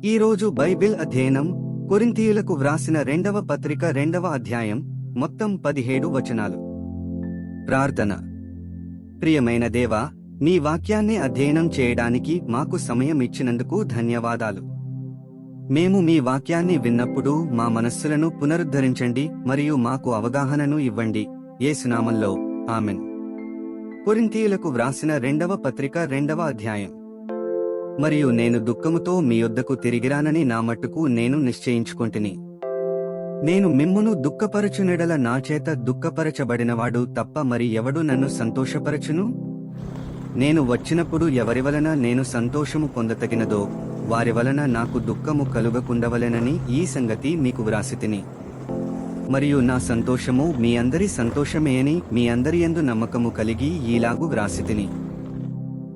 ఈరోజు బైబిల్ అధ్యయనం కొరింథీయులకు వ్రాసిన 2వ పత్రిక 2వ అధ్యాయం మొత్తం 17 వచనాలు. ప్రార్థన. ప్రియమైన దేవా, నీ వాక్యాన్ని అధ్యయనం చేయడానికి మాకు సమయం ఇచ్చినందుకు ధన్యవాదాలు. మేము మీ వాక్యాన్ని విన్నప్పుడు మా మనస్సులను పునరుద్ధరించండి మరియు మాకు అవగాహనను ఇవ్వండి. యేసు నామములో ఆమెన్. కొరింథీయులకు వ్రాసిన 2వ పత్రిక 2వ అధ్యాయం. మరియు నేను దుఃఖముతో మీ యొద్దకు తిరిగిరానని నా మట్టుకు నేను నిశ్చయించుకొంటిని. నేను మిమ్మును దుఃఖపరచునెడల నా చేత దుఃఖపరచబడినవాడు తప్ప మరి ఎవడు నన్ను సంతోషపరచును? నేను వచ్చినప్పుడు ఎవరి వలన నేను సంతోషము పొందతగినదో వారి వలన నాకు దుఃఖము కలుగకుండవలెనని ఈ సంగతి మీకు వ్రాసితిని. మరియు నా సంతోషము మీ అందరి సంతోషమే అని మీ అందరి యందు నమ్మకము కలిగి ఈలాగు వ్రాసితిని.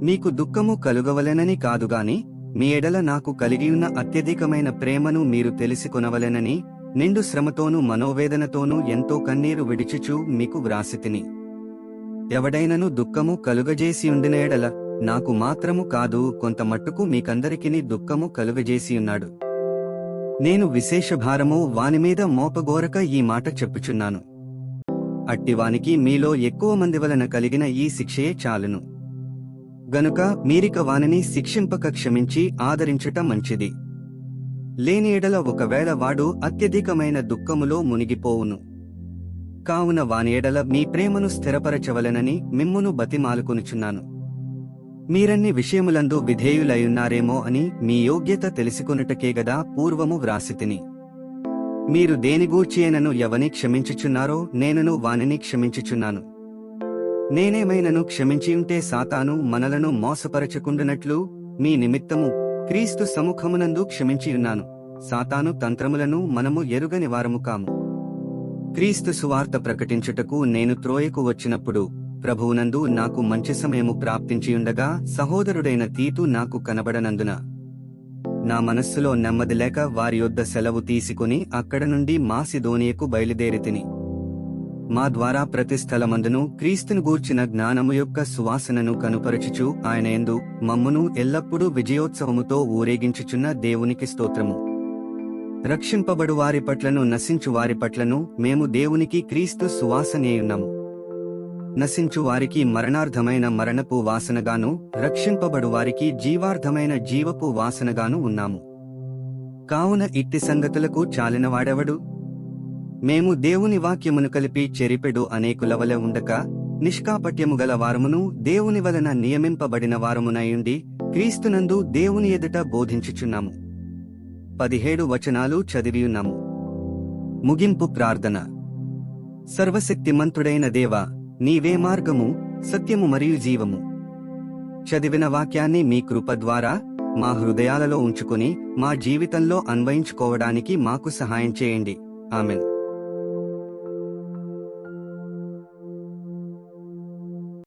మీకు దుఃఖము కలుగవలెనని కాదుగాని మీ ఎడల నాకు కలిగియున్న అత్యధికమైన ప్రేమను మీరు తెలిసికొనవలెనని నిండు శ్రమతోనూ మనోవేదనతోనూ ఎంతో కన్నీరు విడిచుచు మీకు వ్రాసితిని. ఎవడైనను దుఃఖము కలుగజేసియుండిన ఎడల నాకు మాత్రము కాదు కొంత మట్టుకు మీకందరికిని దుఃఖము కలుగజేసియున్నాడు. నేను విశేషభారము వానిమీద మోపగోరక ఈ మాట చెప్పుచున్నాను. అట్టివానికి మీలో ఎక్కువ మంది వలన కలిగిన ఈ శిక్షయే చాలును. గనుక మీరిక వానిని శిక్షింపక క్షమించి ఆదరించుట మంచిది. లేని ఎడల ఒకవేళ వాడు అత్యధికమైన దుఃఖములో మునిగిపోవును. కావున వాని ఎడల మీ ప్రేమను స్థిరపరచవలెనని మిమ్మును బతిమాలుకొనుచున్నాను. మీరన్ని విషయములందు విధేయులయున్నారేమో అని మీ యోగ్యత తెలిసికొనుటకే గదా పూర్వము వ్రాసితిని. మీరు దేనిగూర్చియైనను ఎవని క్షమించుచున్నారో నేనును వానిని క్షమించుచున్నాను. నేనేమైనను క్షమించియుంటే సాతాను మనలను మోసపరచకుండునట్లు మీ నిమిత్తము క్రీస్తు సముఖమునందు క్షమించియున్నాను. సాతాను తంత్రములను మనము ఎరుగని వారము కాము. క్రీస్తు సువార్త ప్రకటించుటకు నేను త్రోయకు వచ్చినప్పుడు ప్రభువునందు నాకు మంచి సమయము ప్రాప్తించియుండగా సహోదరుడైన తీతు నాకు కనబడనందున నా మనస్సులో నెమ్మది లేక వారి యొద్ద సెలవు తీసుకుని అక్కడ నుండి మాసిదోనియకు బయలుదేరితిని. మా ద్వారా ప్రతి స్థలమందును క్రీస్తును గూర్చిన జ్ఞానము యొక్క సువాసనను కనుపరచుచు ఆయన యందు మమ్మును ఎల్లప్పుడూ విజయోత్సవముతో ఊరేగించుచున్న దేవునికి స్తోత్రము. రక్షింపబడు వారి పట్లను నశించు వారి పట్లను మేము దేవునికి క్రీస్తు సువాసనేయున్నాము. నశించు వారికి మరణార్థమైన మరణపు వాసనగాను రక్షింపబడు వారికి జీవార్థమైన జీవపు వాసనగాను ఉన్నాము. కావున ఇట్టి సంగతులకు చాలినవాడెవడు? మేము దేవుని వాక్యమును కలిపి చెరిపెడు అనేకుల వలె ఉండక నిష్కాపట్యము గల వారమును దేవుని వలన నియమింపబడిన వారమునయుండి క్రీస్తునందు దేవుని ఎదుట బోధించుచున్నాము. 17 వచనాలు చదివియున్నాము. ముగింపు ప్రార్థన. సర్వశక్తిమంతుడైన దేవా, నీవే మార్గము, సత్యము మరియు జీవము. చదివిన వాక్యాన్ని మీ కృప ద్వారా మా హృదయాలలో ఉంచుకుని మా జీవితంలో అన్వయించుకోవడానికి మాకు సహాయం చేయండి. ఆమెన్.